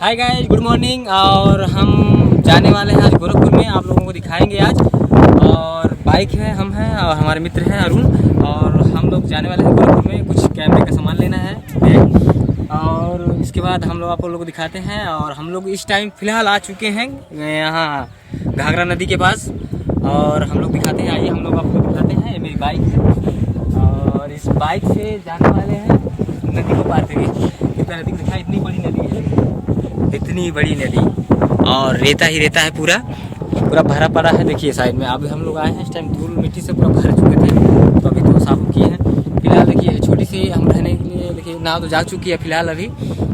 Hi guys, good morning. और हम जाने वाले हैं आज गोरखपुर में, आप लोगों को दिखाएंगे आज। और बाइक है, हम हैं और हमारे मित्र हैं अरुण, और हम लोग जाने वाले हैं गोरखपुर में। कुछ कैमरे का सामान लेना है और इसके बाद हम लोग आप लोगों को दिखाते हैं। और हम लोग इस टाइम फ़िलहाल आ चुके हैं यहाँ घाघरा नदी के पास, और हम लोग दिखाते हैं। आइए हम लोग आपको दिखाते हैं। ये मेरी बाइक है और इस बाइक से जाने वाले हैं नदी को पार करेंगे। कितना नदी दिखा, इतनी बड़ी नदी है, इतनी बड़ी नदी, और रेता ही रेता है, पूरा भरा पड़ा है। देखिए साइड में अभी हम लोग आए हैं, इस टाइम धूल मिट्टी से पूरा भर चुके थे, तो अभी तो साफ किए हैं। फिलहाल देखिए छोटी सी हम रहने के लिए, देखिए नाव तो जा चुकी है फिलहाल अभी,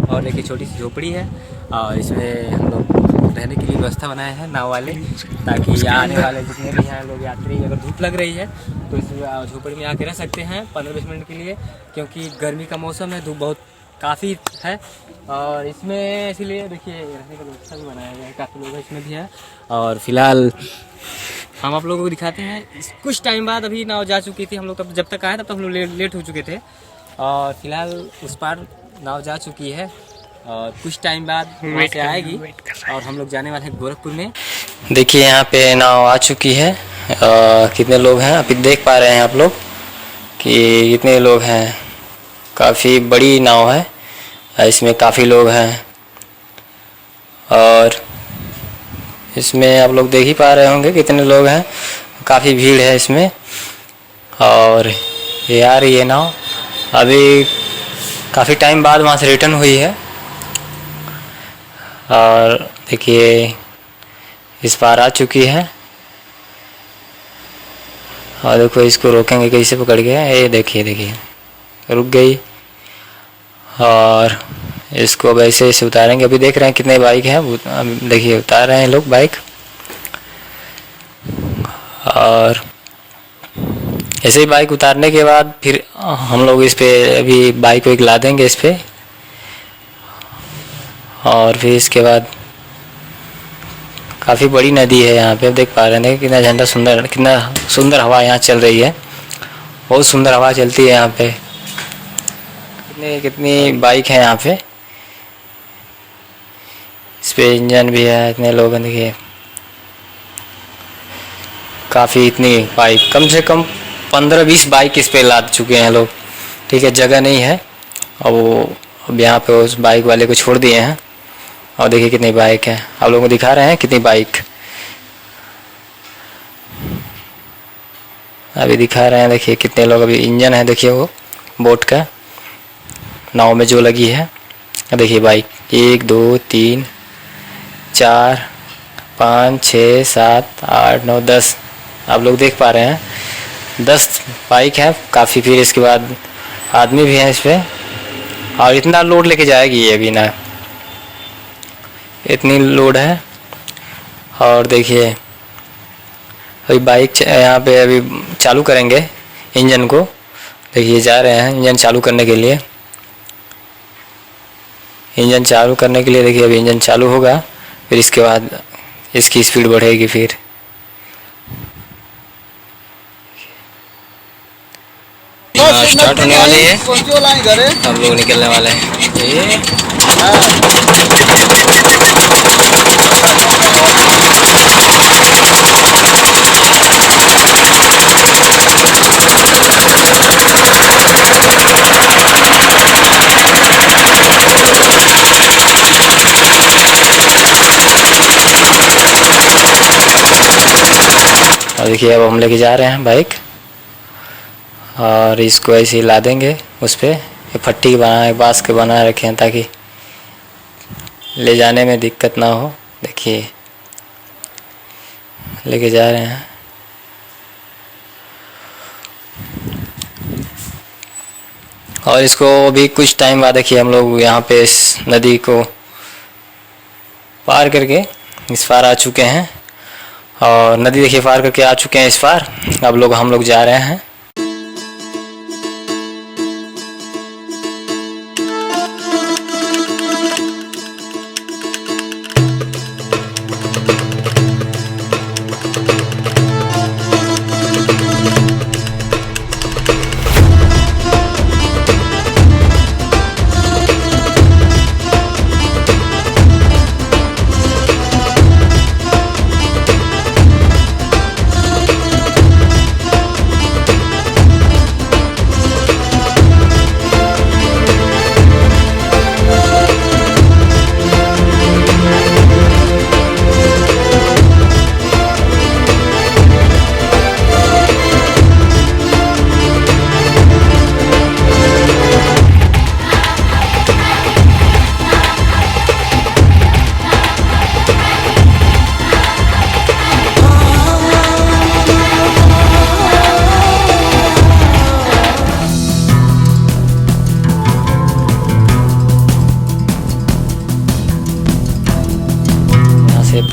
और देखिए छोटी सी झोपड़ी है और इसमें हम लोग रहने के लिए व्यवस्था बनाए हैं नाव वाले, ताकि आने वाले जितने भी हैं लोग यात्री, अगर धूप लग रही है तो इस झोपड़ी में आके रह सकते हैं 15-20 मिनट के लिए, क्योंकि गर्मी का मौसम है, धूप बहुत काफ़ी है। और इसमें इसीलिए देखिए रहने का व्यवस्था भी बनाया गया है, काफ़ी लोग इसमें भी हैं। और फिलहाल हम आप लोगों को दिखाते हैं। कुछ टाइम बाद अभी नाव जा चुकी थी, हम लोग तब जब तक आए तब तक हम लोग लेट हो चुके थे, और फिलहाल उस पार नाव जा चुकी है और कुछ टाइम बाद वहाँ से आएगी और हम लोग जाने वाले हैं गोरखपुर में। देखिए यहाँ पे नाव आ चुकी है। कितने लोग हैं अभी देख पा रहे हैं आप लोग कि कितने लोग हैं। काफ़ी बड़ी नाव है, इसमें काफ़ी लोग हैं और इसमें आप लोग देख ही पा रहे होंगे कितने लोग हैं। काफ़ी भीड़ है इसमें, और ये आ रही है नाव। अभी काफ़ी टाइम बाद वहाँ से रिटर्न हुई है, और देखिए इस पार आ चुकी है। और देखो इसको रोकेंगे कैसे पकड़ के, ये देखिए रुक गई, और इसको अब ऐसे से उतारेंगे। अभी देख रहे हैं कितने बाइक हैं, देखिए उतार रहे हैं लोग बाइक, और ऐसे ही बाइक उतारने के बाद फिर हम लोग इस पे अभी बाइक को एक ला देंगे इस पे, और फिर इसके बाद काफ़ी बड़ी नदी है यहाँ पे, देख पा रहे हैं कितना सुंदर हवा यहाँ चल रही है। बहुत सुंदर हवा चलती है यहाँ पे। कितनी बाइक है यहाँ पे, इस पे इंजन भी है। इतने लोग हैं देखिए, काफ़ी इतनी बाइक, कम से कम 15-20 बाइक इस पे लाद चुके हैं लोग। ठीक है, जगह नहीं है और वो अब यहाँ पे उस बाइक वाले को छोड़ दिए हैं। और देखिए कितनी बाइक है, आप लोगों को दिखा रहे हैं कितनी बाइक अभी दिखा रहे हैं। देखिए कितने लोग, अभी इंजन है देखिए वो बोट का, नाव में जो लगी है। देखिए बाइक 1 2 3 4 5 6 7 8 9 10, आप लोग देख पा रहे हैं 10 बाइक है काफ़ी। फिर इसके बाद आदमी भी हैं इस पर, और इतना लोड लेके जाएगी ये अभी ना, इतनी लोड है। और देखिए अभी बाइक यहाँ पे अभी चालू करेंगे इंजन को। देखिए जा रहे हैं इंजन चालू करने के लिए। देखिए अभी इंजन चालू होगा, फिर इसके बाद इसकी स्पीड बढ़ेगी। फिर स्टार्ट होने वाली है, हम लोग निकलने वाले हैं। और देखिए अब हम लेके जा रहे हैं बाइक, और इसको ऐसे ही ला देंगे उस पर। फट्टी के बनाए, बांस के बना रखे हैं ताकि ले जाने में दिक्कत ना हो। देखिए लेके जा रहे हैं, और इसको भी कुछ टाइम बाद देखिए हम लोग यहाँ पे इस नदी को पार करके इस पार आ चुके हैं। और नदी देखिए पार करके आ चुके हैं इस पार। अब हम लोग जा रहे हैं।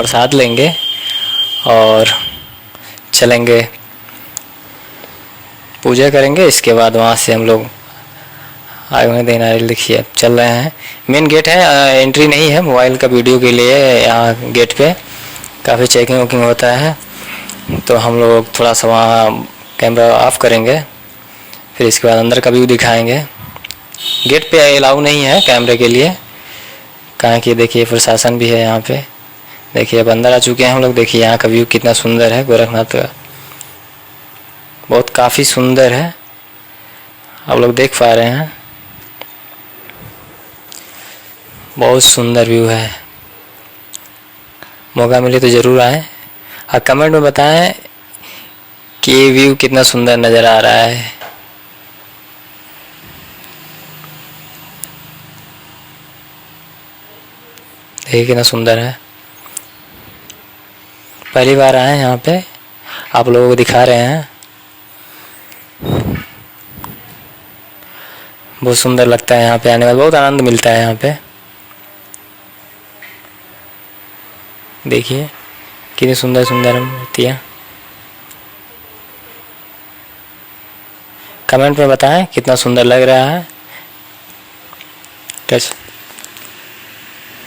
प्रसाद लेंगे और चलेंगे, पूजा करेंगे। इसके बाद वहाँ से हम लोग आगे देना है। देखिए चल रहे हैं, मेन गेट है, एंट्री नहीं है मोबाइल का वीडियो के लिए। यहाँ गेट पे काफ़ी चेकिंग वोकिंग होता है, तो हम लोग थोड़ा सा वहाँ कैमरा ऑफ करेंगे, फिर इसके बाद अंदर का व्यू दिखाएंगे। गेट पे अलाउ नहीं है कैमरे के लिए, कहाँ कि देखिए प्रशासन भी है यहाँ पे। देखिए अब अंदर आ चुके हैं हम लोग। देखिए यहाँ का व्यू कितना सुंदर है गोरखनाथ का, बहुत काफ़ी सुंदर है, आप लोग देख पा रहे हैं। बहुत सुंदर व्यू है, मौका मिले तो ज़रूर आएँ और कमेंट में बताएं कि ये व्यू कितना सुंदर नज़र आ रहा है। देखिए कितना सुंदर है, पहली बार आए हैं यहाँ पे, आप लोगों को दिखा रहे हैं। बहुत सुंदर लगता है यहाँ पे आने में, बहुत आनंद मिलता है यहाँ पे। देखिए कितनी सुंदर सुंदर मूर्तियाँ। कमेंट में बताएं कितना सुंदर लग रहा है।